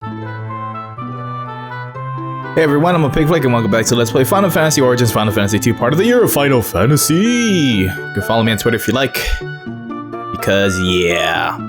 Hey everyone, I'm a Pigflake and welcome back to Let's Play Final Fantasy Origins Final Fantasy 2 part of the year of Final Fantasy. You can follow me on Twitter if you like. Because yeah.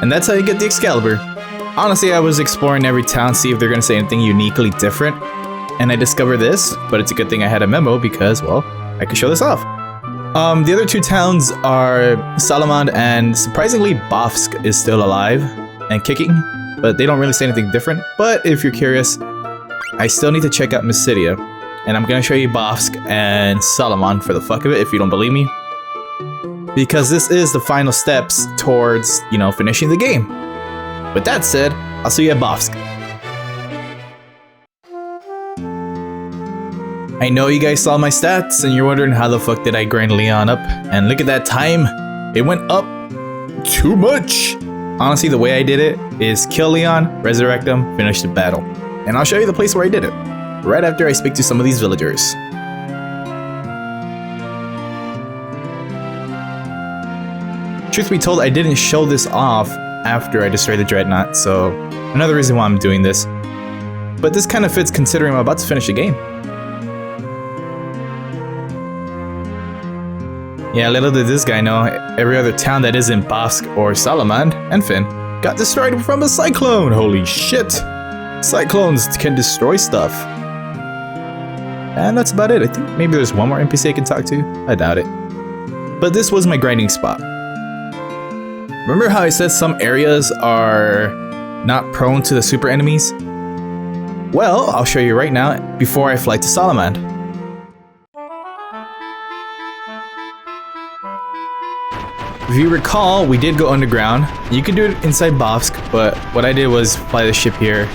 And that's how you get the Excalibur. Honestly, I was exploring every town, see if they're gonna say anything uniquely different. And I discovered this, but it's a good thing I had a memo because, well, I could show this off. The other two towns are Salamand and surprisingly Bofsk is still alive and kicking, but they don't really say anything different. But if you're curious, I still need to check out Mysidia. And I'm gonna show you Bofsk and Salamand for the fuck of it if you don't believe me. Because this is the final steps towards, you know, finishing the game. With that said, I'll see you at Bofsk. I know you guys saw my stats and you're wondering how the fuck did I grind Leon up. And look at that time, it went up too much. Honestly, the way I did it is kill Leon, resurrect him, finish the battle. And I'll show you the place where I did it, right after I speak to some of these villagers. Truth be told, I didn't show this off after I destroyed the Dreadnought, so another reason why I'm doing this. But this kind of fits considering I'm about to finish the game. Yeah, little did this guy know, every other town that isn't Bofsk or Salamand and Finn got destroyed from a cyclone. Holy shit! Cyclones can destroy stuff. And that's about it. I think maybe there's one more NPC I can talk to. I doubt it. But this was my grinding spot. Remember how I said some areas are not prone to the super enemies? Well, I'll show you right now before I fly to Salamand. If you recall, we did go underground. You can do it inside Bofsk, but what I did was fly the ship here,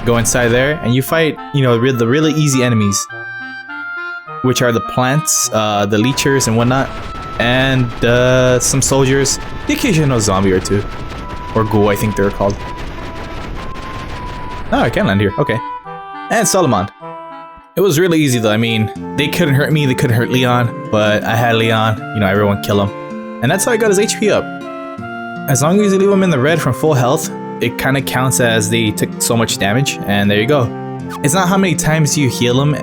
go inside there, and you fight, you know, the really easy enemies, which are the plants, the leechers and whatnot, and some soldiers, the occasional zombie or two, or ghoul I think they're called. Oh, I can land here, okay. And Salamand. It was really easy though. I mean, they couldn't hurt me, they couldn't hurt Leon, but I had Leon, you know, everyone kill him. And that's how I got his HP up. As long as you leave him in the red from full health, it kind of counts as they took so much damage, and there you go. It's not how many times you heal him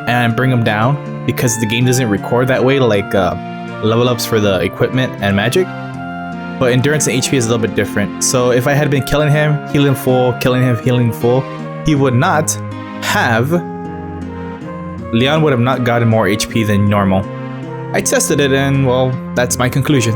and bring him down, because the game doesn't record that way, like level ups for the equipment and magic. But endurance and HP is a little bit different. So if I had been killing him, healing full, killing him, healing full, he would not have... Leon would have not gotten more HP than normal. I tested it and, well, that's my conclusion.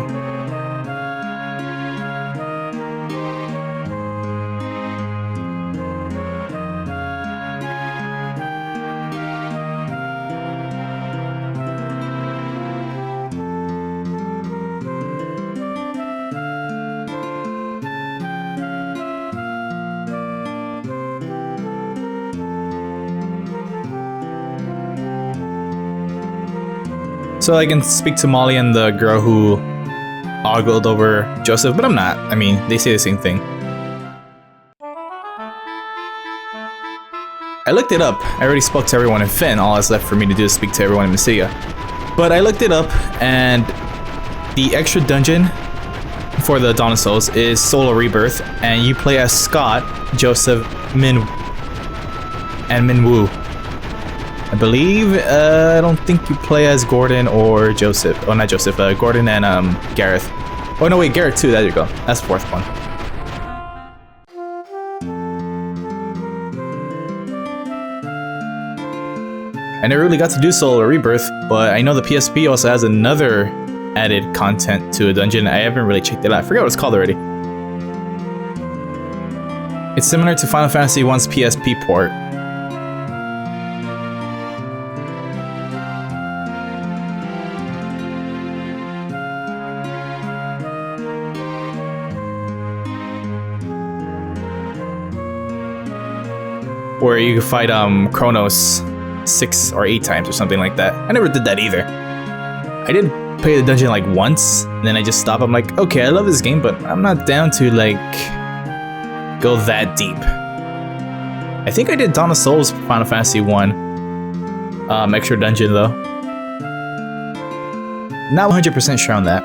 So I can speak to Molly and the girl who ogled over Joseph, but I'm not. I mean, they say the same thing. I looked it up. I already spoke to everyone in Finn. All that's left for me to do is speak to everyone in Mysidia. But I looked it up, and the extra dungeon for the Dawn of Souls is Solo Rebirth, and you play as Scott, Joseph, Min, and Minwoo. I believe, I don't think you play as Gordon or Joseph. Oh, not Joseph, Gordon and Gareth. Oh no, wait, Gareth too, there you go. That's the fourth one. I never really got to do Soul or Rebirth, but I know the PSP also has another added content to a dungeon. I haven't really checked it out. I forgot what it's called already. It's similar to Final Fantasy 1's PSP port. Where you can fight Chronos 6 or 8 times or something like that. I never did that either. I did play the dungeon like once, and then I just stopped. I'm like, okay, I love this game, but I'm not down to like go that deep. I think I did Dawn of Souls Final Fantasy 1 extra dungeon though. Not 100% sure on that.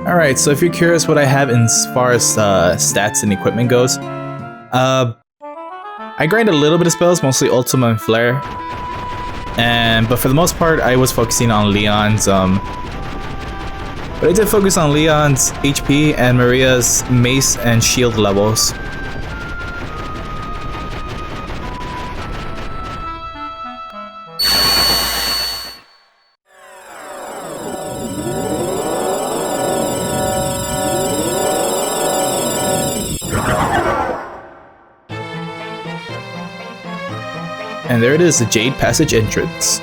Alright, so if you're curious what I have as far as stats and equipment goes, I grind a little bit of spells, mostly Ultima and Flare. But for the most part, I was focusing on Leon's, but I did focus on Leon's HP and Maria's mace and shield levels. And there it is, the Jade Passage entrance.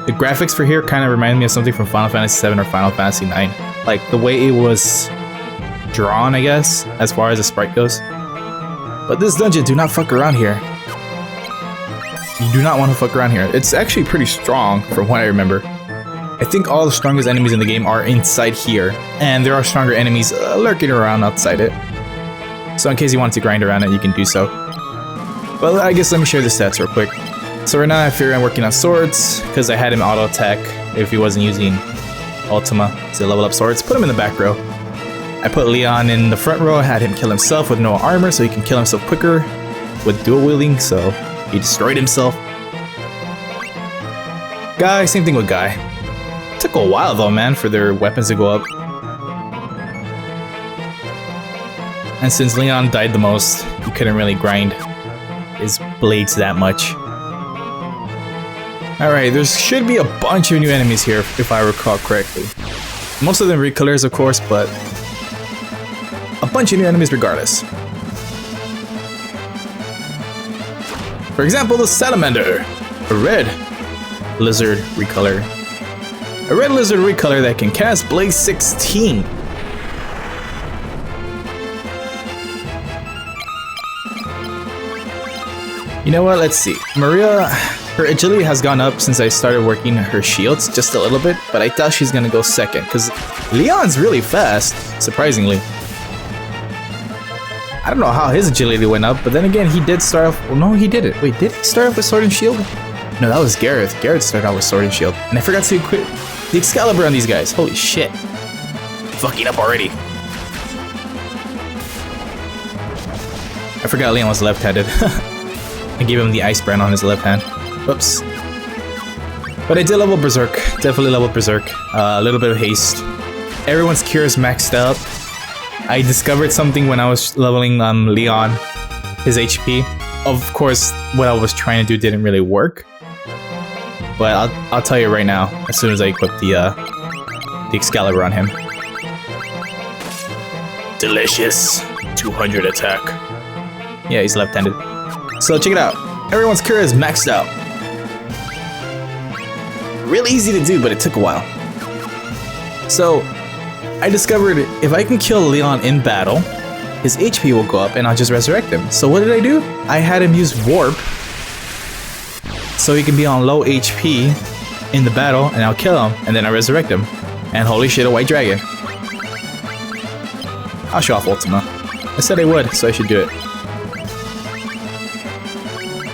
The graphics for here kind of remind me of something from Final Fantasy 7 or Final Fantasy 9. Like the way it was drawn, I guess, as far as the sprite goes. But this dungeon, do not fuck around here. You do not want to fuck around here. It's actually pretty strong from what I remember. I think all the strongest enemies in the game are inside here. And there are stronger enemies lurking around outside it. So in case you want to grind around it, you can do so. Well, I guess let me share the stats real quick. So right now I have Fury working on swords, because I had him auto attack if he wasn't using Ultima to level up swords. Put him in the back row. I put Leon in the front row, I had him kill himself with no armor so he can kill himself quicker with dual wielding, so he destroyed himself. Guy, same thing with Guy. Took a while though, man, for their weapons to go up. And since Leon died the most, he couldn't really grind his blades that much. Alright, there should be a bunch of new enemies here if I recall correctly. Most of them recolors, of course, but a bunch of new enemies regardless. For example, the Salamander, a red lizard recolor. A red lizard recolor that can cast Blaze 16. You know what, let's see. Maria, her agility has gone up since I started working her shields just a little bit, but I thought she's gonna go second, because Leon's really fast, surprisingly. I don't know how his agility went up, but then again, he did start off... Well, no, he didn't. Wait, did he start off with Sword and Shield? No, that was Gareth. Gareth started out with Sword and Shield. And I forgot to equip the Excalibur on these guys. Holy shit. Fucking up already. I forgot Leon was left-handed. I gave him the Ice Brand on his left hand. Whoops. But I did level Berserk. Definitely leveled Berserk. A little bit of haste. Everyone's cure is maxed out. I discovered something when I was leveling Leon, his HP. Of course, what I was trying to do didn't really work. But I'll tell you right now, as soon as I equip the Excalibur on him. Delicious. 200 attack. Yeah, he's left-handed. So check it out. Everyone's cure is maxed out. Really easy to do, but it took a while. So I discovered if I can kill Leon in battle, his HP will go up and I'll just resurrect him. So what did I do? I had him use Warp so he can be on low HP in the battle and I'll kill him and then I resurrect him. And holy shit, a white dragon. I'll show off Ultima. I said I would, so I should do it.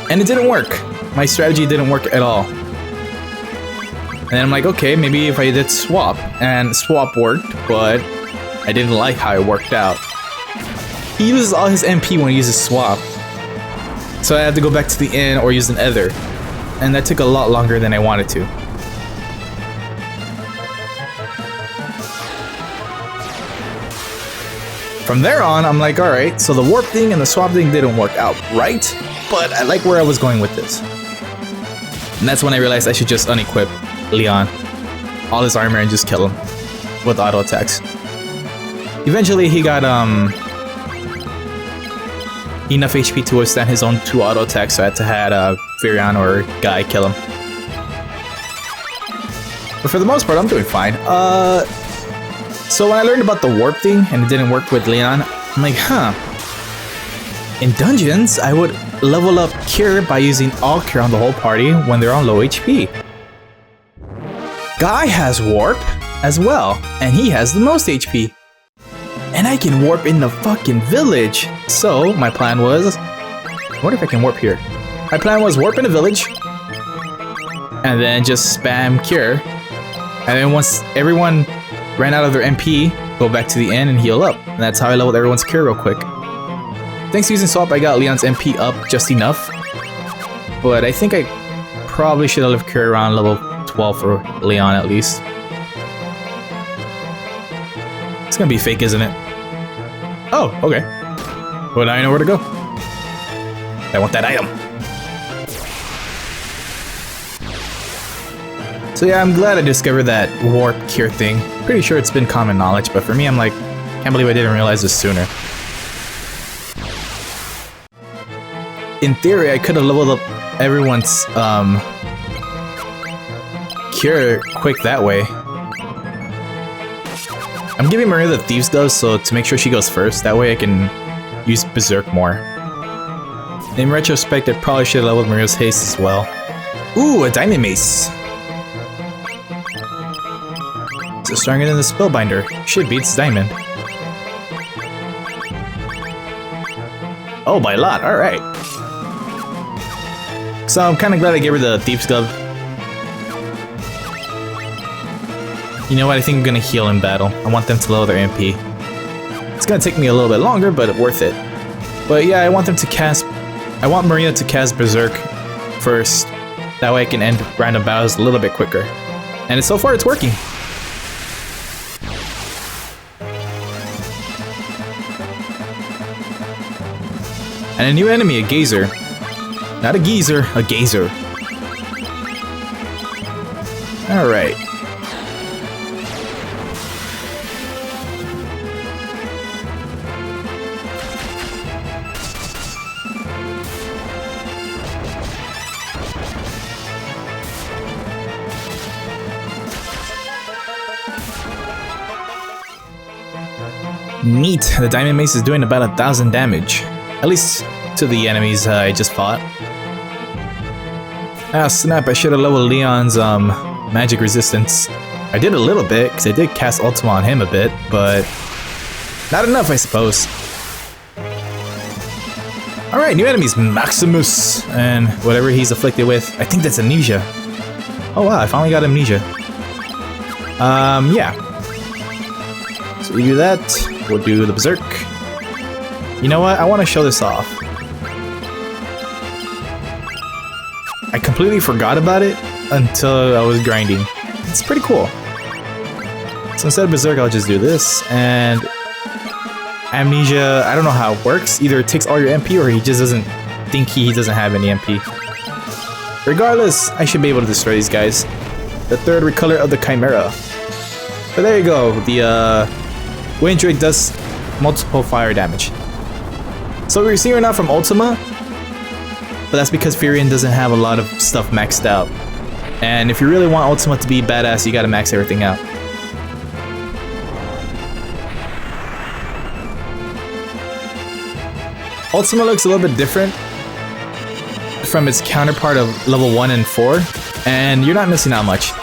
And it didn't work. My strategy didn't work at all. And then I'm like, okay, maybe if I did swap. And swap worked, but I didn't like how it worked out. He uses all his MP when he uses swap. So I had to go back to the inn or use an Ether. And that took a lot longer than I wanted to. From there on, I'm like, alright, so the warp thing and the swap thing didn't work out right, but I like where I was going with this. And that's when I realized I should just unequip Leon, all his armor, and just kill him with auto attacks. Eventually, he got enough HP to withstand his own 2 auto attacks, so I had to have Virion or Guy kill him. But for the most part, I'm doing fine. So when I learned about the warp thing and it didn't work with Leon, I'm like, huh. In dungeons, I would level up Cure by using all Cure on the whole party when they're on low HP. Guy has warp as well, and he has the most HP. And I can warp in the fucking village. So my plan was, what if I can warp here? My plan was warp in the village, and then just spam Cure. And then once everyone ran out of their MP, go back to the inn and heal up. And that's how I leveled everyone's Cure real quick. Thanks to using swap, I got Leon's MP up just enough. But I think I probably should have left Cure around level 12 for Leon at least. It's gonna be fake, isn't it? Oh, okay. Well, now I know where to go. I want that item. So yeah, I'm glad I discovered that warp Cure thing. Pretty sure it's been common knowledge, but for me, I'm like, can't believe I didn't realize this sooner. In theory, I could have leveled up everyone's Cure quick that way. I'm giving Maria the Thieves Gloves so to make sure she goes first. That way I can use Berserk more. In retrospect, I probably should have leveled Maria's Haste as well. Ooh, a Diamond Mace. So stronger than the Spellbinder. Shit beats Diamond. Oh, by a lot. Alright. So I'm kind of glad I gave her the Thieves Glove. You know what? I think I'm gonna heal in battle. I want them to lower their MP. It's gonna take me a little bit longer, but worth it. But yeah, I want them to cast... I want Maria to cast Berserk first. That way I can end random battles a little bit quicker. And so far, it's working. And a new enemy, a Gazer. Not a geezer, a gazer. Alright. Neat, the Diamond Mace is doing about 1,000 damage. At least to the enemies I just fought. Ah snap, I should have leveled Leon's magic resistance. I did a little bit, because I did cast Ultima on him a bit, but not enough I suppose. Alright, new enemies, Maximus, and whatever he's afflicted with. I think that's amnesia. Oh wow, I finally got amnesia. Yeah. So we do that, we'll do the Berserk. You know what, I want to show this off. I completely forgot about it until I was grinding. It's pretty cool. So instead of Berserk, I'll just do this, and Amnesia, I don't know how it works. Either it takes all your MP or he just doesn't think he doesn't have any MP. Regardless, I should be able to destroy these guys. The third recolor of the Chimera. But there you go, the Wind Drake does multiple fire damage. So we're seeing right now from Ultima, but that's because Furion doesn't have a lot of stuff maxed out. And if you really want Ultima to be badass, you gotta max everything out. Ultima looks a little bit different from its counterpart of level 1 and 4, and you're not missing out much.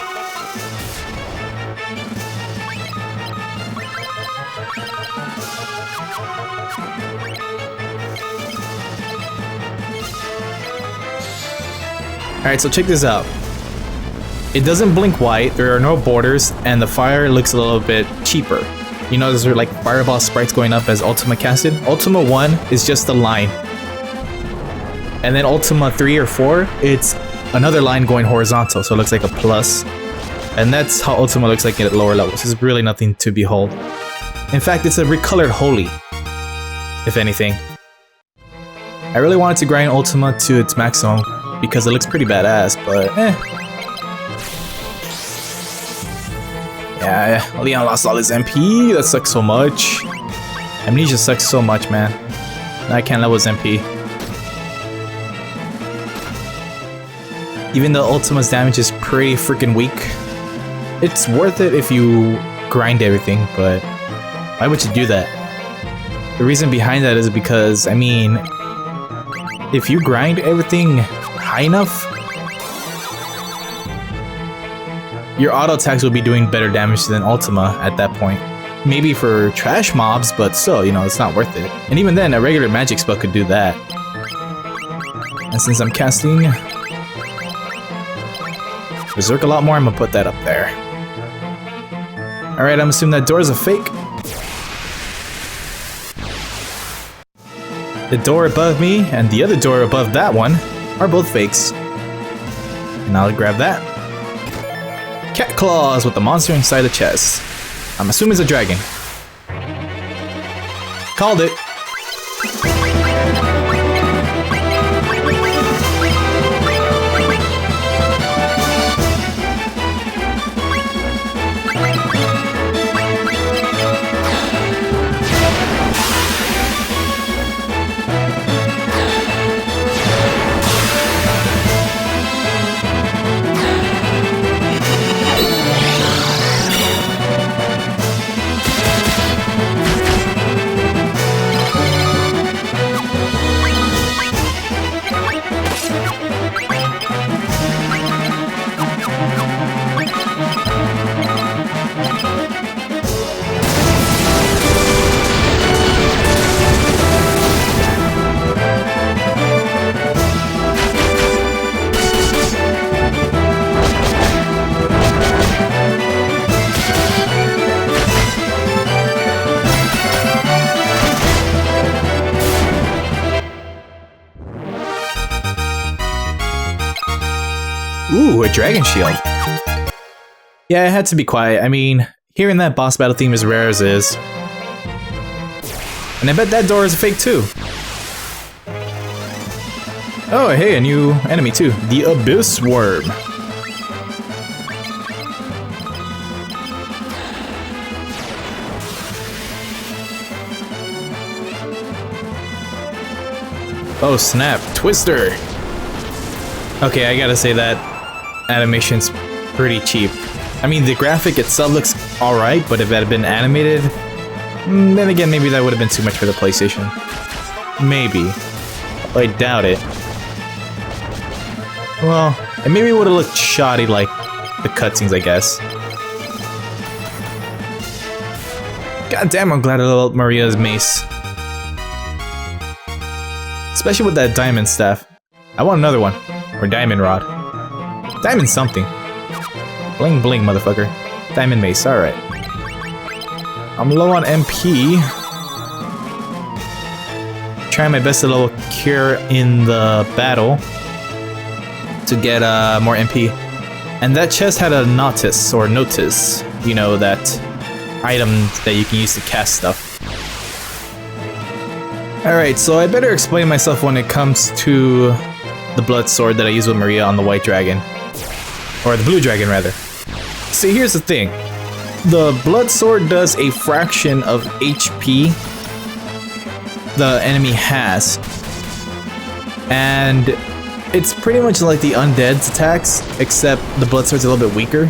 Alright, so check this out. It doesn't blink white, there are no borders, and the fire looks a little bit cheaper. You know, those are like fireball sprites going up as Ultima casted. Ultima 1 is just a line. And then Ultima 3 or 4, it's another line going horizontal, so it looks like a plus. And that's how Ultima looks like at lower levels. There's really nothing to behold. In fact, it's a recolored Holy. if anything. I really wanted to grind Ultima to its maximum because it looks pretty badass, but Yeah, Leon lost all his MP. That sucks so much. Amnesia sucks so much, man. I can't level his MP. Even though Ultima's damage is pretty freaking weak, it's worth it if you grind everything, but why would you do that? The reason behind that is because, I mean, if you grind everything high enough, your auto attacks will be doing better damage than Ultima at that point. Maybe for trash mobs, but still, you know, it's not worth it. And even then, a regular magic spell could do that. And since I'm casting Berserk a lot more, I'm gonna put that up there. Alright, I'm assuming that door is a fake. The door above me and the other door above that one are both fakes. And I'll grab that. Cat claws with the monster inside the chest. I'm assuming it's a dragon. Called it. Ooh, a dragon shield. Yeah, it had to be quiet. I mean, hearing that boss battle theme as rare as is. And I bet that door is a fake too. Oh, hey, a new enemy too. The Abyss Worm. Oh snap, Twister. Okay, I gotta say that animation's pretty cheap. I mean, the graphic itself looks alright, but if it had been animated, then again, maybe that would have been too much for the PlayStation. Maybe. I doubt it. Well, and maybe it would have looked shoddy like the cutscenes, I guess. God damn, I'm glad I leveled Maria's mace. Especially with that diamond staff. I want another one. Or diamond rod. Diamond something. Bling bling, motherfucker. Diamond mace, alright. I'm low on MP. Trying my best to level Cure in the battle to get more MP. And that chest had a notice, or notice. You know, that item that you can use to cast stuff. Alright, so I better explain myself when it comes to the blood sword that I use with Maria on the white dragon. Or the blue dragon, rather. See, here's the thing. The blood sword does a fraction of HP the enemy has. And it's pretty much like the undead's attacks, except the blood sword's a little bit weaker.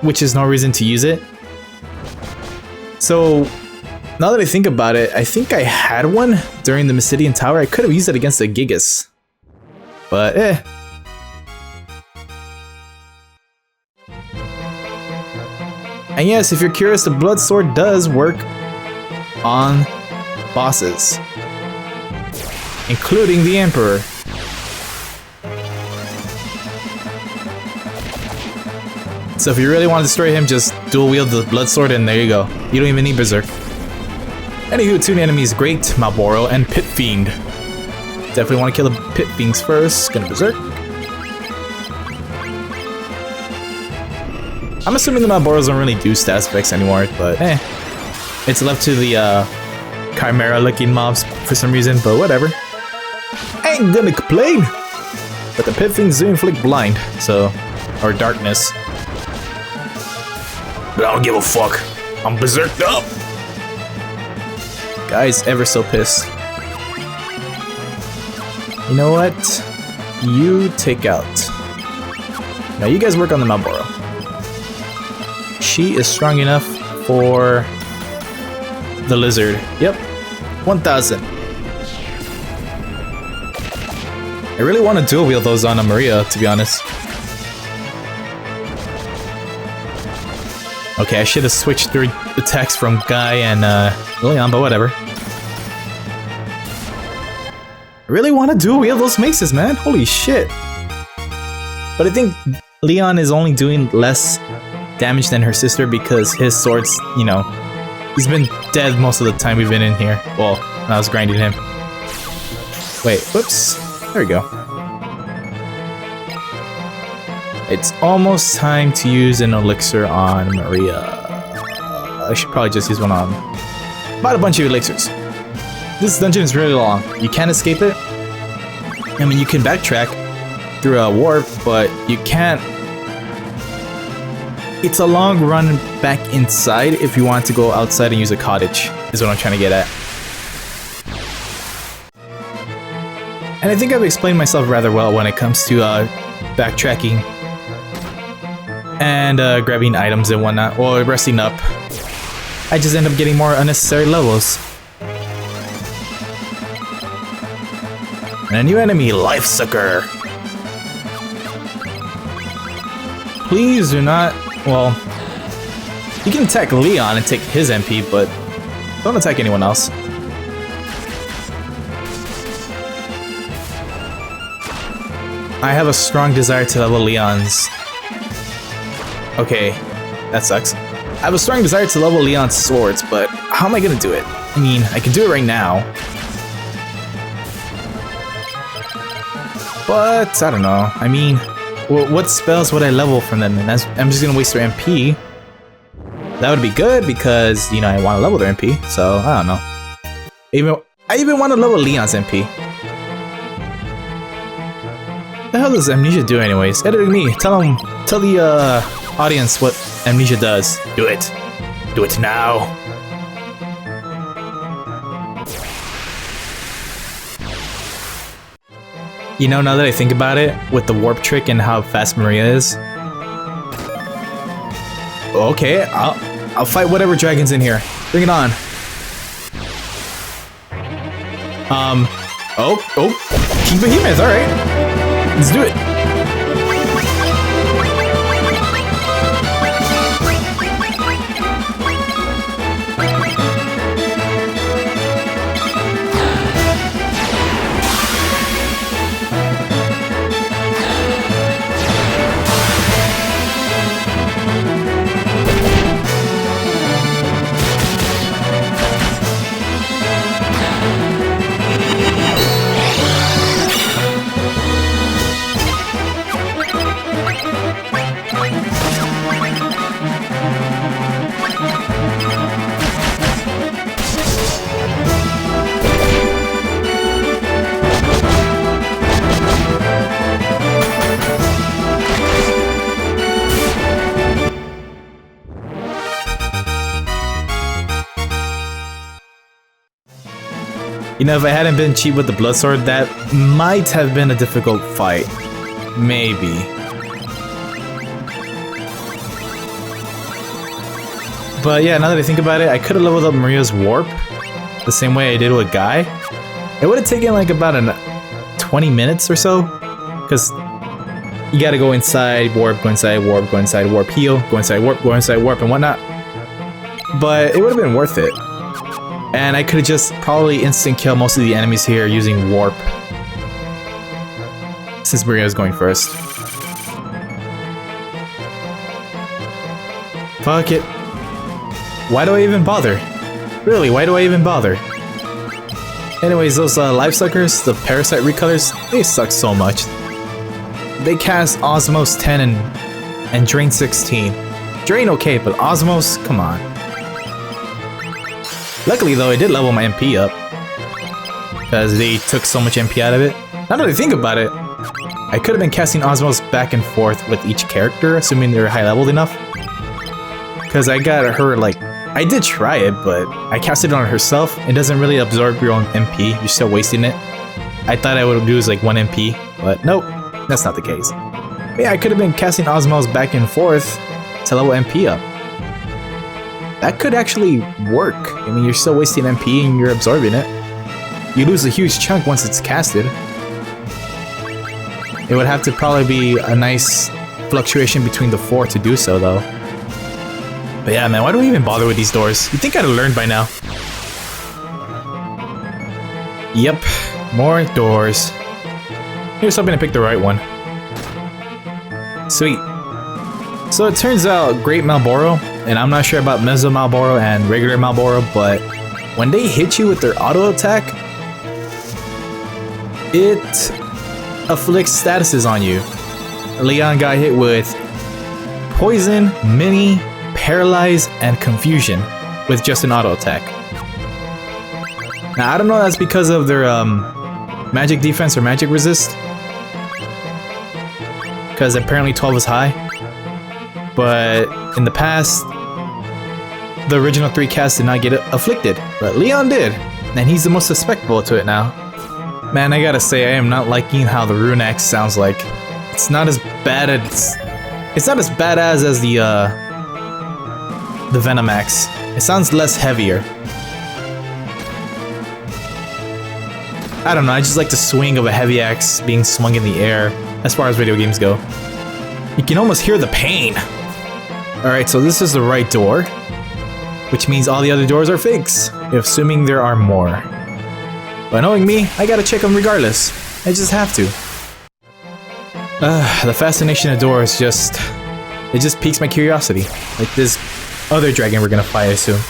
Which is no reason to use it. So, now that I think about it, I think I had one during the Mysidian Tower. I could have used it against the Gigas. But, And yes, if you're curious, the blood sword does work on bosses. Including the Emperor. So if you really want to destroy him, just dual wield the blood sword and there you go. You don't even need Berserk. Anywho, two enemies, Great Malboro and Pit Fiend. Definitely want to kill the Pit Fiends first. Gonna Berserk. I'm assuming the Malboros don't really do stat effects anymore, but it's left to the chimera-looking mobs for some reason, but whatever. I ain't gonna complain. But the pit things do inflict blind, so or darkness. But I don't give a fuck. I'm berserked up. Guy's ever so pissed. You know what? You take out. Now you guys work on the Malboro. She is strong enough for the lizard. Yep, 1,000. I really want to dual wield those on a Maria, to be honest. Okay, I should have switched through attacks from Guy and Leon, but whatever. I really want to dual wield those maces, man. Holy shit. But I think Leon is only doing less damage than her sister because his swords, you know, he's been dead most of the time we've been in here. Well, when I was grinding him. Wait, whoops. There we go. It's almost time to use an elixir on Maria. I should probably just use one on... Bought a bunch of elixirs. This dungeon is really long. You can't escape it. I mean, you can backtrack through a warp, but you can't... It's a long run back inside if you want to go outside and use a cottage, is what I'm trying to get at. And I think I've explained myself rather well when it comes to backtracking and grabbing items and whatnot, or resting up. I just end up getting more unnecessary levels. And a new enemy, Life Sucker. Please do not, well, you can attack Leon and take his MP, but don't attack anyone else. I have a strong desire to level Leon's. Okay, that sucks. I have a strong desire to level Leon's swords, but how am I gonna do it? I mean, I can do it right now. But, I don't know. I mean, what spells would I level from them? And I'm just gonna waste their MP. That would be good because, you know, I want to level their MP, so I don't know. I even want to level Leon's MP. What the hell does Amnesia do anyways? Editing me. Tell the audience what Amnesia does. Do it. Do it now. You know, now that I think about it, with the warp trick and how fast Maria is. Okay, I'll fight whatever dragon's in here. Bring it on. Oh, King Behemoth, alright. Let's do it. You know, if I hadn't been cheap with the blood sword, that might have been a difficult fight. Maybe. But yeah, now that I think about it, I could have leveled up Maria's warp the same way I did with Guy. It would have taken like about 20 minutes or so, because you gotta go inside, warp, go inside, warp, go inside, warp, heal, go inside, warp, and whatnot. But it would have been worth it. And I could have just probably instant kill most of the enemies here using warp. Since Maria's going first. Fuck it. Why do I even bother? Really, why do I even bother? Anyways, those life suckers, the parasite recolors, they suck so much. They cast Osmos 10 and Drain 16. Drain okay, but Osmos, come on. Luckily though, I did level my MP up. Because they took so much MP out of it. Now that I think about it, I could have been casting Osmos back and forth with each character, assuming they're high leveled enough. Because I got her like... I did try it, but I cast it on herself. It doesn't really absorb your own MP. You're still wasting it. I thought I would lose like 1 MP, but nope, that's not the case. But yeah, I could have been casting Osmos back and forth to level MP up. That could actually work. I mean, you're still wasting MP and you're absorbing it. You lose a huge chunk once it's casted. It would have to probably be a nice fluctuation between the 4 to do so, though. But yeah, man, why do we even bother with these doors? You'd think I'd have learned by now. Yep, more doors. Here's hoping to pick the right one. Sweet. So it turns out Great Malboro, and I'm not sure about Meso Malboro and regular Malboro, but when they hit you with their auto attack, it afflicts statuses on you. Leon got hit with Poison, Mini, Paralyze, and Confusion with just an auto attack. Now I don't know if that's because of their magic defense or magic resist, because apparently 12 is high, but in the past the original 3 casts did not get afflicted, but Leon did, and he's the most susceptible to it now. Man, I gotta say, I am not liking how the Rune Axe sounds like. It's not as bad as... It's not as badass as the Venom Axe. It sounds less heavier. I don't know, I just like the swing of a heavy axe being swung in the air, as far as video games go. You can almost hear the pain! Alright, so this is the right door, which means all the other doors are fakes, assuming there are more. But knowing me, I gotta check them regardless. I just have to. The fascination of doors just... It just piques my curiosity. Like this other dragon we're gonna fight, I assume.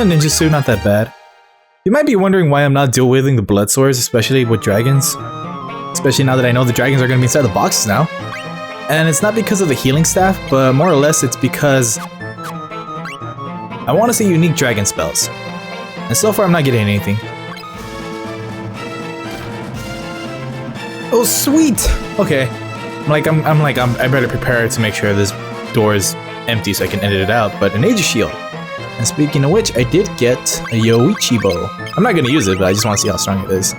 Ninja suit, not that bad. You might be wondering why I'm not dual wielding the blood swords, especially with dragons. Especially now that I know the dragons are going to be inside the boxes now. And it's not because of the healing staff, but more or less it's because I want to see unique dragon spells. And so far I'm not getting anything. Oh sweet! Okay. I better prepare to make sure this door is empty so I can edit it out, but an Aegis shield. And speaking of which, I did get a Yoichi bow. I'm not gonna use it, but I just want to see how strong it is.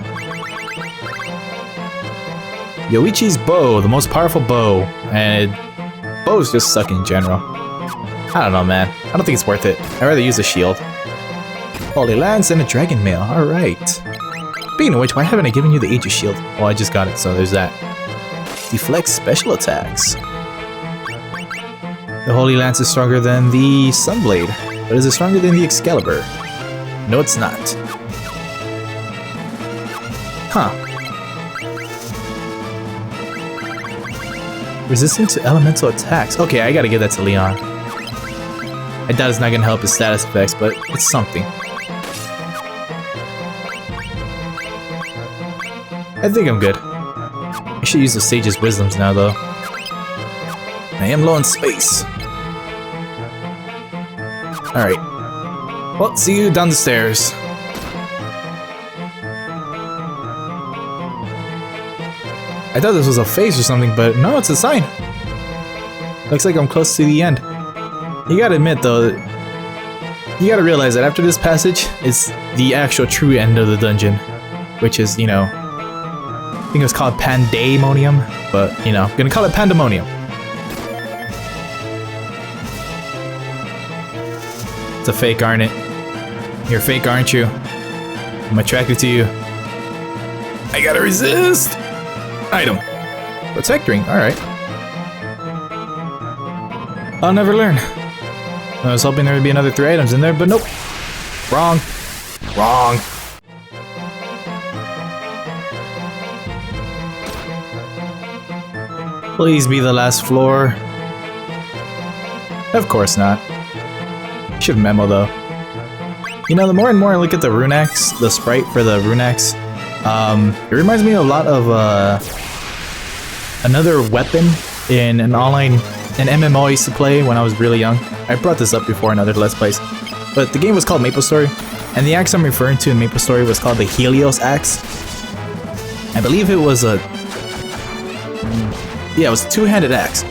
Yoichi's bow, the most powerful bow, and bows just suck in general. I don't know, man. I don't think it's worth it. I'd rather use a shield. Holy Lance and a Dragon Mail, alright. Speaking of which, why haven't I given you the Aegis shield? Well, I just got it, so there's that. Deflects special attacks. The Holy Lance is stronger than the Sunblade, but is it stronger than the Excalibur? No, it's not. Huh. Resistant to elemental attacks. Okay, I gotta give that to Leon. I doubt it's not gonna help his status effects, but it's something. I think I'm good. I should use the Sage's Wisdoms now, though. I am low in space. Alright. Well, see you down the stairs. I thought this was a phase or something, but no, it's a sign. Looks like I'm close to the end. You gotta admit, though, you gotta realize that after this passage, it's the actual true end of the dungeon. Which is, you know, I think it was called Pandaemonium, but, you know, I'm gonna call it Pandaemonium. It's a fake, aren't it? You're fake, aren't you? I'm attracted to you. I gotta resist! Item. Protect-ring, alright. I'll never learn. I was hoping there would be another 3 items in there, but nope. Wrong. Wrong. Please be the last floor. Of course not. Should memo though. You know, the more and more I look at the rune axe, the sprite for the rune axe, it reminds me a lot of another weapon in an MMO I used to play when I was really young. I brought this up before in other Let's Plays, but the game was called Maple Story, and the axe I'm referring to in Maple Story was called the Helios axe. I believe it was a two-handed axe,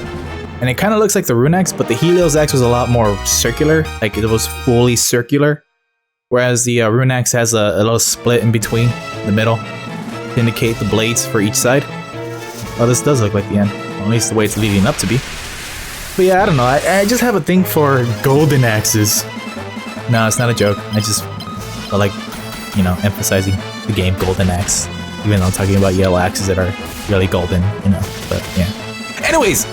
and it kind of looks like the rune axe, but the Helios axe was a lot more circular, like it was fully circular, whereas the rune axe has a little split in between, the middle, to indicate the blades for each side. Well, this does look like the end, well, at least the way it's leading up to be. But yeah, I don't know, I just have a thing for golden axes. No, it's not a joke, I like, you know, emphasizing the game Golden Axe, even though I'm talking about yellow axes that are really golden, you know, but yeah. Anyways!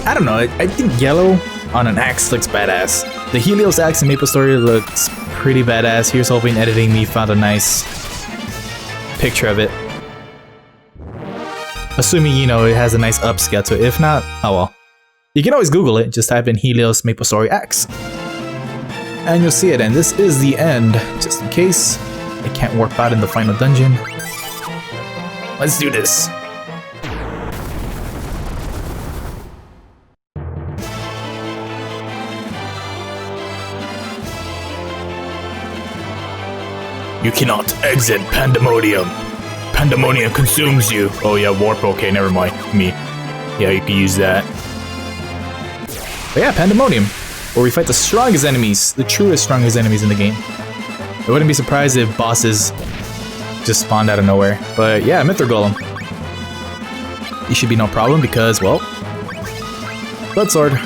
I don't know, I think yellow on an axe looks badass. The Helios axe in Maple Story looks pretty badass. Here's hoping editing me found a nice picture of it. Assuming, you know, it has a nice upscale to it. If not, oh well. You can always Google it, just type in Helios Maple Story axe. And you'll see it, and this is the end, just in case I can't warp out in the final dungeon. Let's do this. You cannot exit Pandaemonium. Pandaemonium consumes you. Oh yeah, warp, okay, never mind. Me. Yeah, you can use that. But yeah, Pandaemonium, where we fight the strongest enemies, the truest strongest enemies in the game. I wouldn't be surprised if bosses just spawned out of nowhere. But yeah, Mithril Golem. You should be no problem because, well, Blood Sword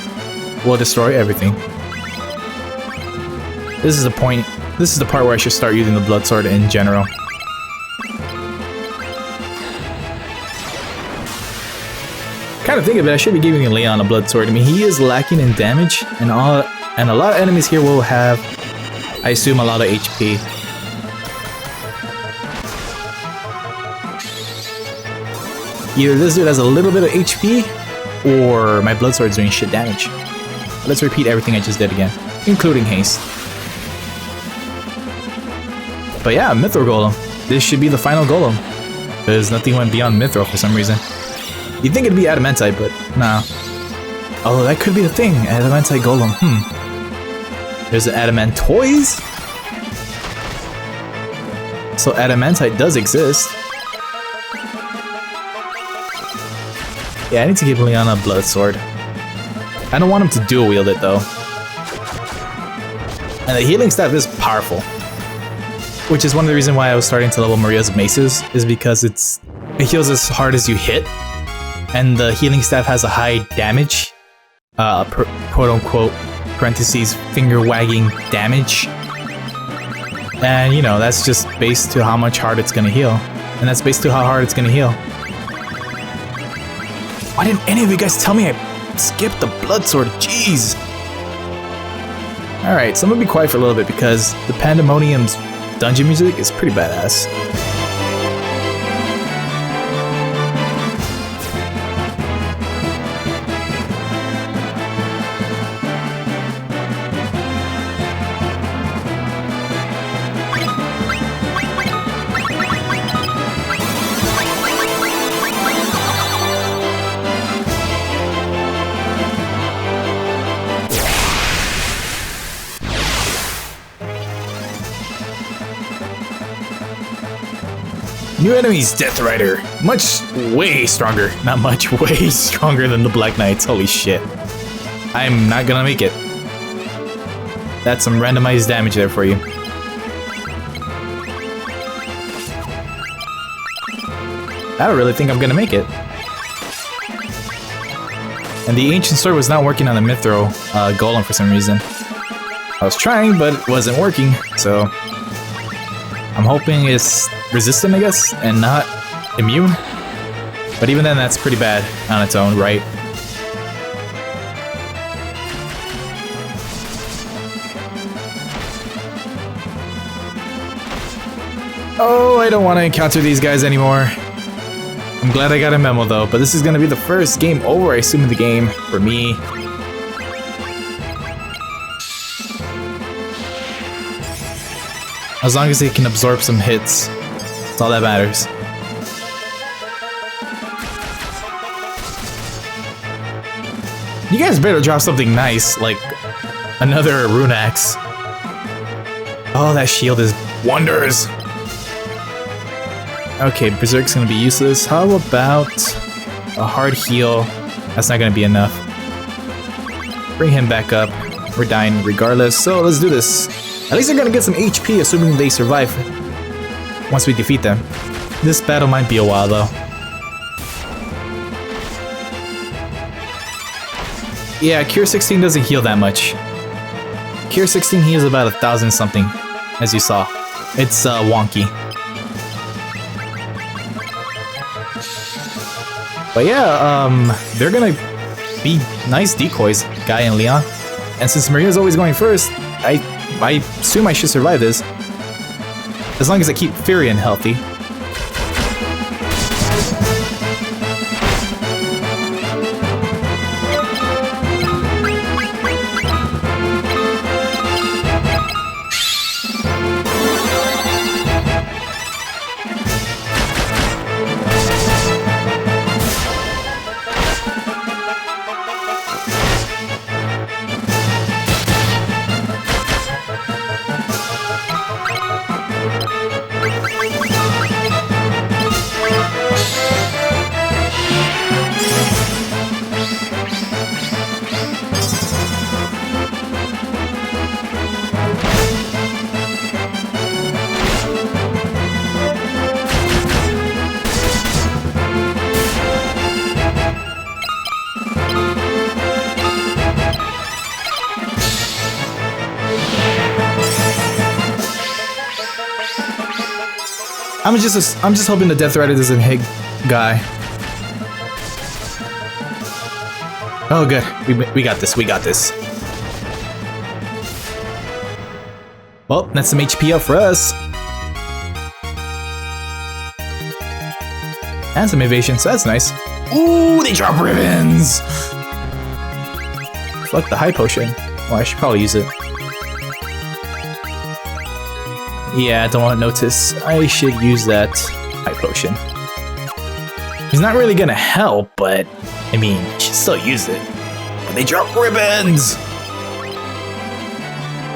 will destroy everything. This is the point. This is the part where I should start using the Blood Sword in general. Kind of think of it, I should be giving Leon a Blood Sword. I mean, he is lacking in damage, and a lot of enemies here will have, I assume, a lot of HP. Either this dude has a little bit of HP, or my Blood Sword's doing shit damage. Let's repeat everything I just did again, including haste. But yeah, Mithril Golem. This should be the final Golem, because nothing went beyond Mithril for some reason. You'd think it'd be Adamantite, but nah. Although that could be the thing, Adamantite Golem, There's an Adamantoise? So Adamantite does exist. Yeah, I need to give Leon a Blood Sword. I don't want him to dual wield it though. And the healing staff is powerful. Which is one of the reasons why I was starting to level Maria's maces, is because it heals as hard as you hit. And the healing staff has a high damage, quote-unquote, parentheses, finger-wagging damage. And, you know, that's just based to how much hard it's gonna heal. And that's based to how hard it's gonna heal. Why didn't any of you guys tell me I skipped the blood sword? Jeez. Alright, so I'm gonna be quiet for a little bit because the Pandaemonium's dungeon music is pretty badass. New enemies, Death Rider. Way stronger. Not much, way stronger than the Black Knights. Holy shit. I'm not gonna make it. That's some randomized damage there for you. I don't really think I'm gonna make it. And the Ancient Sword was not working on the Mithril Golem for some reason. I was trying, but it wasn't working, so I'm hoping it's resistant, I guess, and not immune. But even then, that's pretty bad on its own, right? Oh, I don't want to encounter these guys anymore. I'm glad I got a memo though, but this is gonna be the first game over, I assume, in the game for me. As long as they can absorb some hits, that's all that matters. You guys better drop something nice, like another rune axe. Oh, that shield is wonders. Okay, Berserk's gonna be useless. How about a hard heal? That's not gonna be enough. Bring him back up. We're dying regardless, so let's do this. At least they're gonna get some HP, assuming they survive once we defeat them. This battle might be a while though. Yeah, Cure 16 doesn't heal that much. Cure 16 heals about 1,000 something, as you saw. It's wonky. But yeah, they're gonna be nice decoys, Guy and Leon. And since Maria's always going first, I assume I should survive this. As long as I keep Furion healthy. I'm just hoping the Death Rider doesn't hit Guy. Oh good, we got this, we got this. Well, that's some HP up for us. And some evasion, so that's nice. Ooh, they drop ribbons! Fuck the high potion. Well, I should probably use it. Yeah, I don't want to notice. I should use that high potion. He's not really gonna help, but I mean, you should still use it. But they drop ribbons!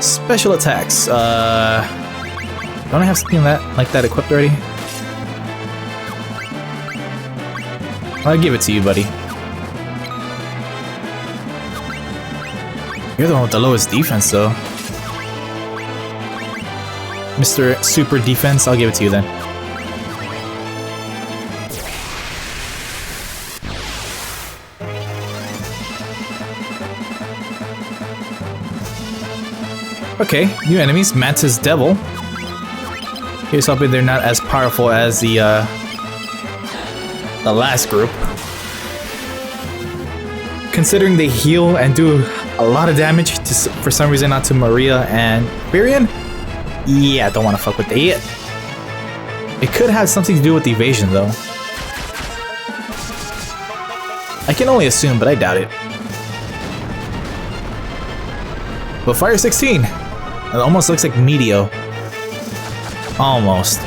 Special attacks. Don't I have something like that equipped already? I'll give it to you, buddy. You're the one with the lowest defense, though. Mr. Super Defense, I'll give it to you then. Okay, new enemies, Mantis Devil. Here's hoping they're not as powerful as the last group. considering they heal and do a lot of damage to, for some reason, not to Maria and Virion. Yeah, don't want to fuck with the it. It could have something to do with the evasion, though. I can only assume, but I doubt it. But Fire 16! It almost looks like Meteo. Almost.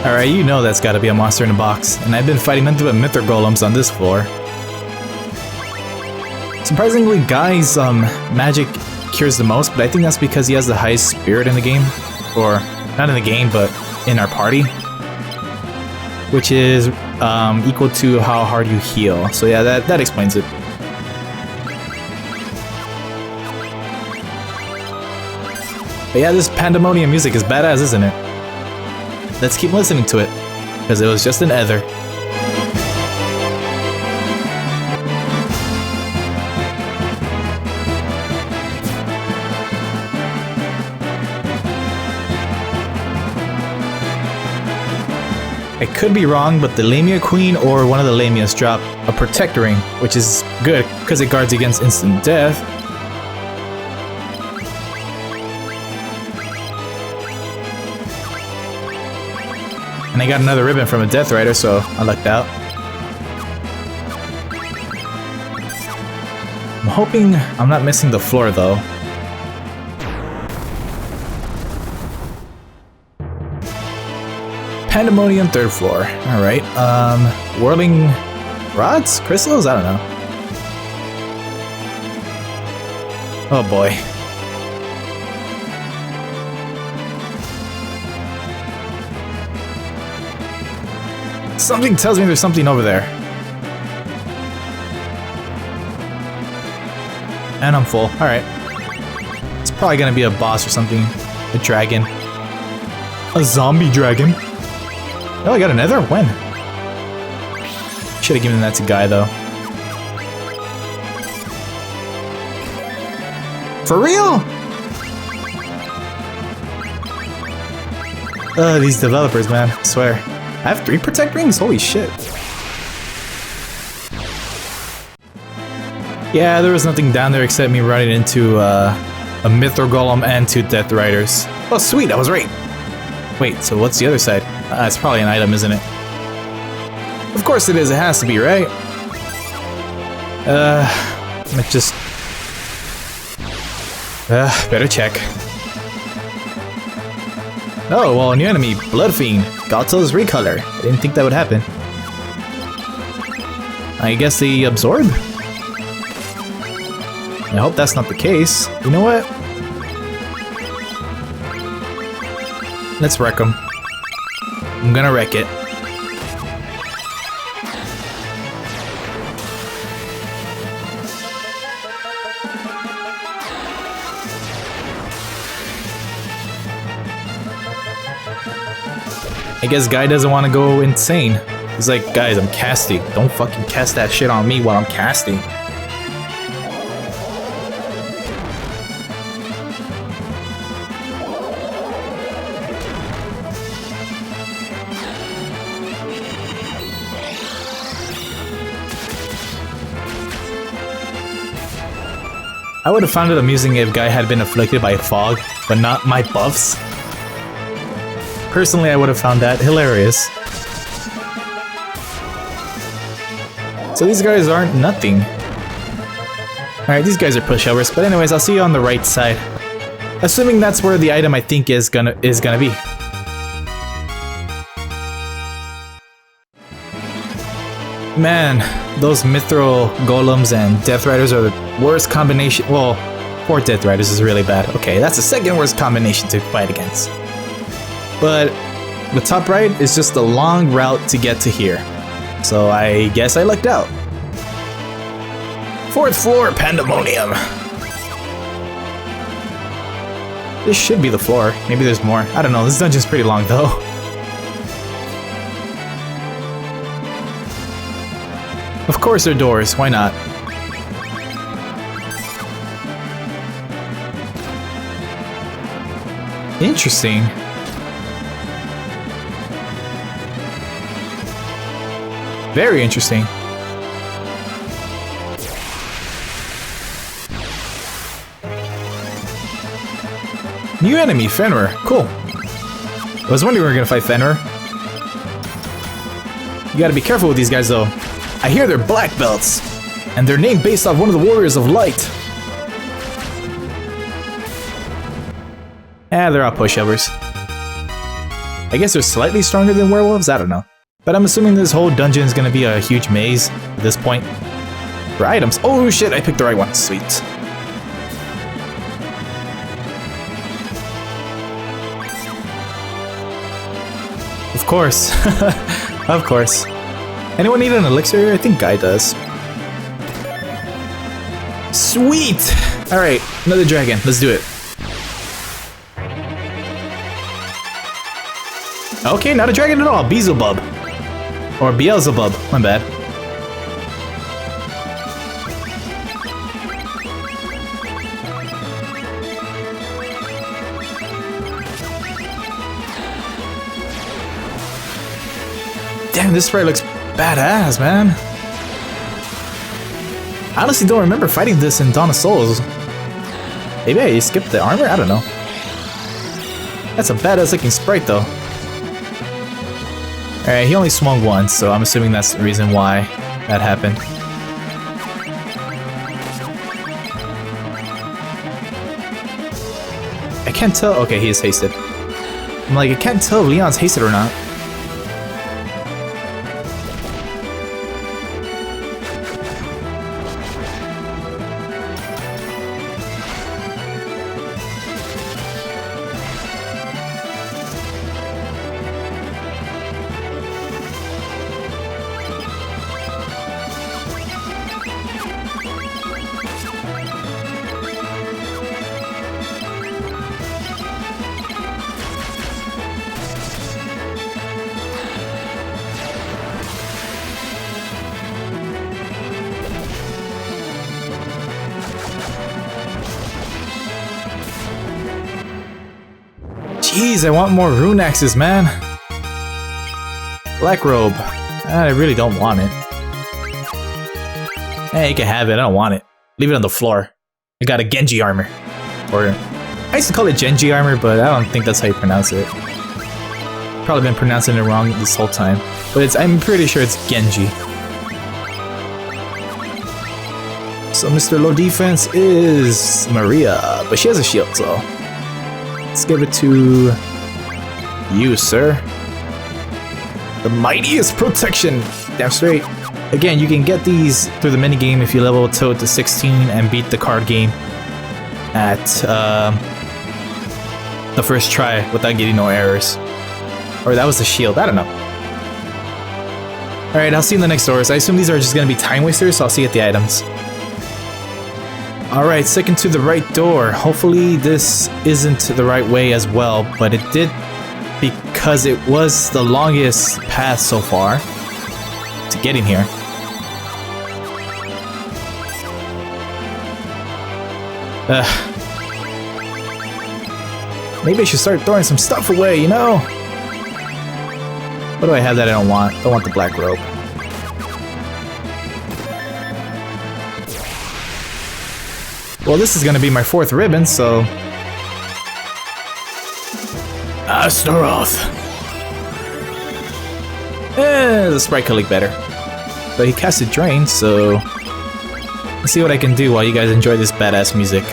Alright, you know that's gotta be a monster in a box, and I've been fighting nothing but Myther Golems on this floor. Surprisingly, Guy's magic cures the most, but I think that's because he has the highest spirit in the game. Or, not in the game, but in our party. Which is equal to how hard you heal. So yeah, that explains it. But yeah, this Pandaemonium music is badass, isn't it? Let's keep listening to it, because it was just an ether. I could be wrong, but the Lamia Queen or one of the Lamias drop a Protect Ring, which is good, because it guards against instant death. And I got another ribbon from a Death Rider, so I lucked out. I'm hoping I'm not missing the floor, though. Pandaemonium, 3rd floor. Alright, whirling rods? Crystals? I don't know. Oh boy. Something tells me there's something over there. And I'm full. Alright. It's probably gonna be a boss or something. A dragon. A zombie dragon. Oh, I got another? When? Should have given that to Guy, though. For real? These developers, man. I swear. I have 3 Protect Rings? Holy shit. Yeah, there was nothing down there except me running into a Myther Golem and 2 Death Riders. Oh, sweet, I was right. Wait, so what's the other side? It's probably an item, isn't it? Of course it is, it has to be, right? Let's just... better check. Oh, well, a new enemy, Blood Fiend. Godzill's Recolor. I didn't think that would happen. I guess they absorb? I hope that's not the case. You know what? Let's wreck them. I'm gonna wreck it. I guess Guy doesn't want to go insane. He's like, guys, I'm casting. Don't fucking cast that shit on me while I'm casting. I would have found it amusing if Guy had been afflicted by fog, but not my buffs. Personally, I would have found that hilarious. So these guys aren't nothing. Alright, these guys are pushovers, but anyways, I'll see you on the right side. Assuming that's where the item I think is gonna be. Man, those Mithril Golems and Death Riders are the worst combination. Well, 4 Death Riders is really bad. Okay, that's the second worst combination to fight against. But the top right is just a long route to get to here. So I guess I lucked out. 4th floor, Pandaemonium. This should be the floor. Maybe there's more. I don't know. This dungeon's pretty long though. Of course there are doors. Why not? Interesting. Very interesting. New enemy, Fenrir. Cool. I was wondering we were gonna fight Fenrir. You gotta be careful with these guys though. I hear they're black belts, and they're named based off one of the Warriors of Light. They're all pushovers. I guess they're slightly stronger than werewolves, I don't know. But I'm assuming this whole dungeon is gonna be a huge maze at this point. For items. Oh shit, I picked the right one. Sweet. Of course. Of course. Anyone need an elixir? I think Guy does. Sweet! Alright, another dragon. Let's do it. Okay, not a dragon at all. Beelzebub. Or Beelzebub. My bad. Damn, this sprite looks badass, man. I honestly don't remember fighting this in Dawn of Souls. Maybe I skipped the armor? I don't know. That's a badass looking sprite though. Alright, he only swung once, so I'm assuming that's the reason why that happened. I can't tell. Okay, he is hasted. I'm like, I can't tell if Leon's hasted or not. Jeez, I want more rune axes, man. Black robe. I really don't want it. Hey, you can have it. I don't want it. Leave it on the floor. I got a Genji armor. Or, I used to call it Genji armor, but I don't think that's how you pronounce it. Probably been pronouncing it wrong this whole time. But I'm pretty sure it's Genji. So Mr. Low Defense is Maria, but she has a shield, so let's give it to you, sir. The mightiest protection. Damn straight. Again, you can get these through the minigame if you level Toad to 16 and beat the card game at the first try without getting no errors. Or that was the shield, I don't know. Alright, I'll see you in the next doors. I assume these are just gonna be time wasters, so I'll see you at the items. Alright, second to the right door. Hopefully this isn't the right way as well, but it did because it was the longest path so far to getting here. Maybe I should start throwing some stuff away, you know? What do I have that I don't want? Don't want the black robe. Well, this is gonna be my fourth ribbon, so... Astaroth! The sprite could look better. But he casted Drain, so... Let's see what I can do while you guys enjoy this badass music.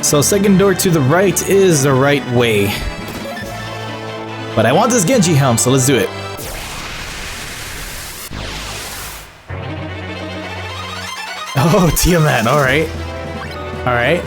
So second door to the right is the right way. But I want this Genji helm, so let's do it. Oh, Tiamat, alright. Alright.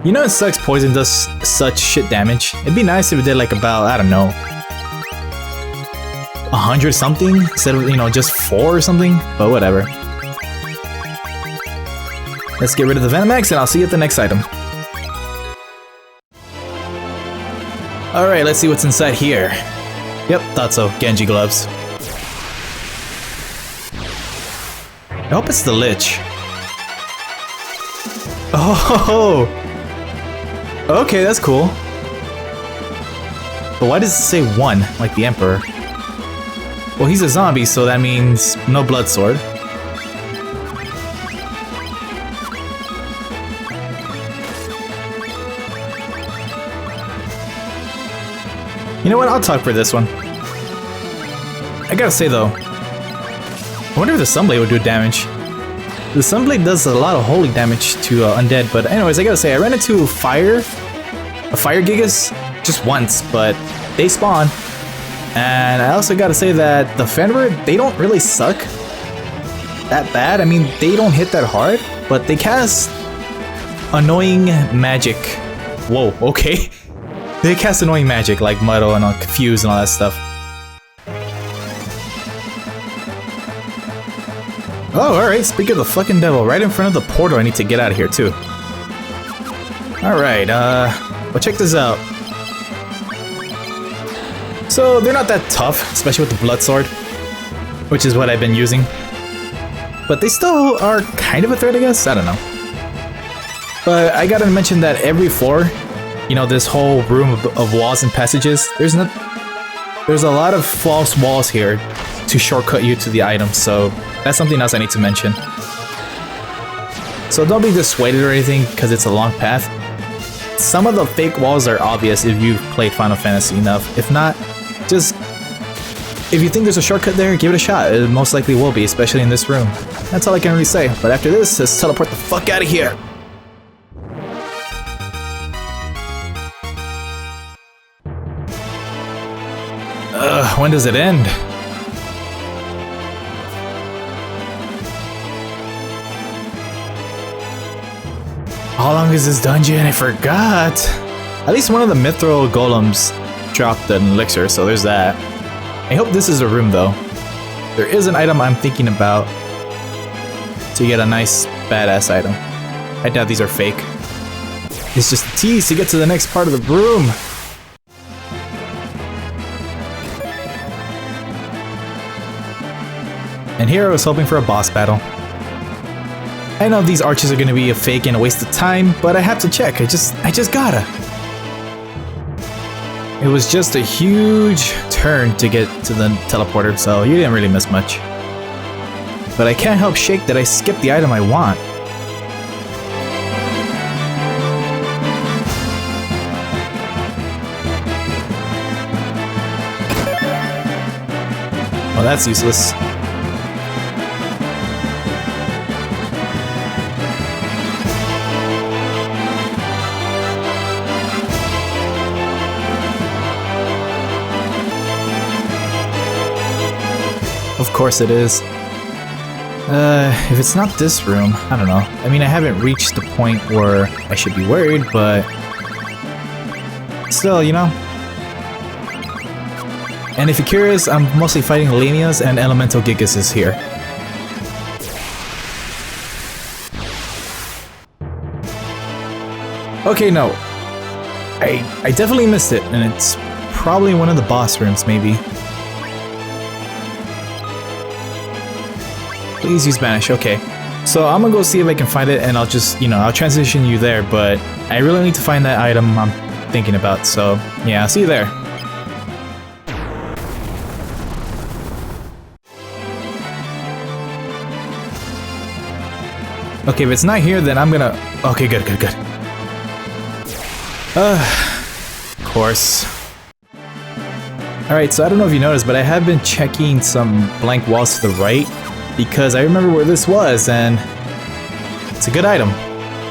You know it sucks poison does such shit damage? It'd be nice if it did like about, I don't know, 100 something instead of, you know, just 4 or something, but whatever. Let's get rid of the Venomax and I'll see you at the next item. Alright, let's see what's inside here. Yep, thought so. Genji gloves. I hope it's the Lich. Oh! Okay, that's cool. But why does it say 1, like the Emperor? Well, he's a zombie, so that means no blood sword. You know what? I'll talk for this one. I gotta say though, I wonder if the Sunblade would do damage. The Sunblade does a lot of holy damage to undead, but anyways, I gotta say, I ran into a fire Gigas just once, but they spawn. And I also gotta say that the Fenrir, they don't really suck that bad. I mean, they don't hit that hard, but they cast annoying magic. Whoa, okay. They cast annoying magic like Muddle and Confuse and all that stuff. Oh, alright, speak of the fucking devil, right in front of the portal I need to get out of here too. Alright, well check this out. So, they're not that tough, especially with the blood sword, which is what I've been using. But they still are kind of a threat, I guess? I don't know. But I gotta mention that every floor, you know, this whole room of walls and passages, there's a lot of false walls here to shortcut you to the items, so that's something else I need to mention. So don't be dissuaded or anything because it's a long path. Some of the fake walls are obvious if you've played Final Fantasy enough. If not, just if you think there's a shortcut there, give it a shot. It most likely will be, especially in this room. That's all I can really say. But after this, let's teleport the fuck out of here. When does it end? How long is this dungeon? I forgot. At least one of the mithril golems dropped an elixir, so there's that. I hope this is a room though. There is an item I'm thinking about to get a nice badass item. I doubt these are fake. It's just a tease to get to the next part of the room. And here I was hoping for a boss battle. I know these arches are gonna be a fake and a waste of time, but I have to check. I just gotta. It was just a huge turn to get to the teleporter, so you didn't really miss much. But I can't help shake that I skipped the item I want. Well, that's useless. Of course it is. If it's not this room, I don't know. I mean, I haven't reached the point where I should be worried, but still, you know. And if you're curious, I'm mostly fighting Lanias and Elemental Gigas here. Okay, no. I definitely missed it, and it's probably one of the boss rooms, maybe. Please use Spanish, okay. So I'm gonna go see if I can find it, and I'll just, you know, I'll transition you there, but I really need to find that item I'm thinking about, so yeah, I'll see you there. Okay, if it's not here, then I'm gonna... Okay, good. Of course. Alright, so I don't know if you noticed, but I have been checking some blank walls to the right, because I remember where this was, and it's a good item.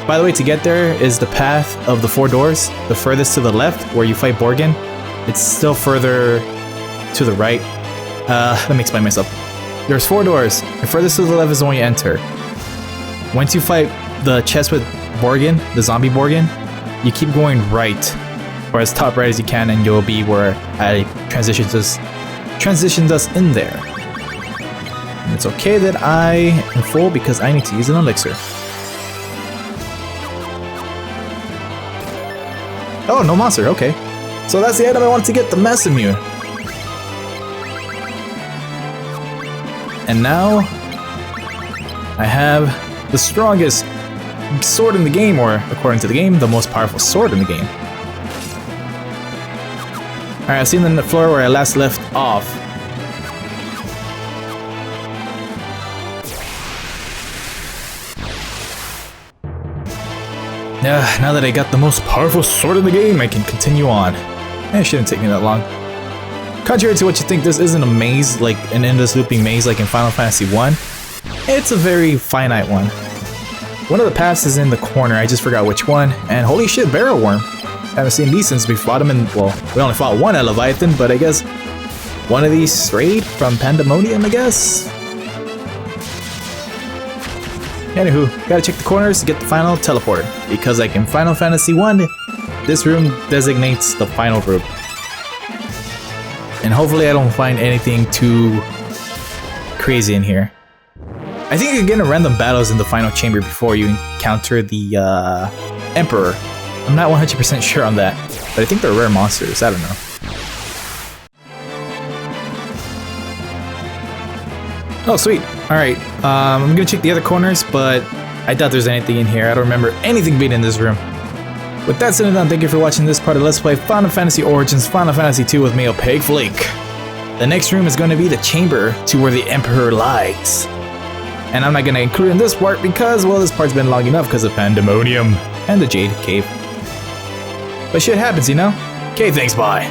By the way, to get there is the path of the 4 doors, the furthest to the left, where you fight Borgin. It's still further to the right. Let me explain myself. There's 4 doors. The furthest to the left is the one you enter. Once you fight the chest with Borgin, the zombie Borgin, you keep going right, or as top right as you can, and you'll be where I transitioned us in there. And it's okay that I am full because I need to use an elixir. Oh, no monster, okay. So that's the item I wanted to get, the Massimune. And now I have the strongest sword in the game, or according to the game, the most powerful sword in the game. Alright, I've seen the floor where I last left off. Now that I got the most powerful sword in the game, I can continue on. It shouldn't take me that long. Contrary to what you think, this isn't a maze, like an endless looping maze like in Final Fantasy 1. It's a very finite one. One of the paths is in the corner, I just forgot which one, and holy shit, Barrel Worm. Haven't seen these since we fought him in, well, we only fought one at Leviathan, but I guess one of these strayed from Pandaemonium, I guess? Anywho, gotta check the corners to get the final teleporter, because like in Final Fantasy 1, this room designates the final room. And hopefully I don't find anything too crazy in here. I think you can get into random battles in the final chamber before you encounter the Emperor. I'm not 100% sure on that, but I think they're rare monsters, I don't know. Oh, sweet. Alright, I'm gonna check the other corners, but I doubt there's anything in here. I don't remember anything being in this room. With that said and done, thank you for watching this part of Let's Play Final Fantasy Origins Final Fantasy II with me, Opaque Flake. The next room is going to be the chamber to where the Emperor lies. And I'm not going to include in this part because, well, this part's been long enough because of Pandaemonium and the Jade Cave. But shit happens, you know? Okay, thanks, bye.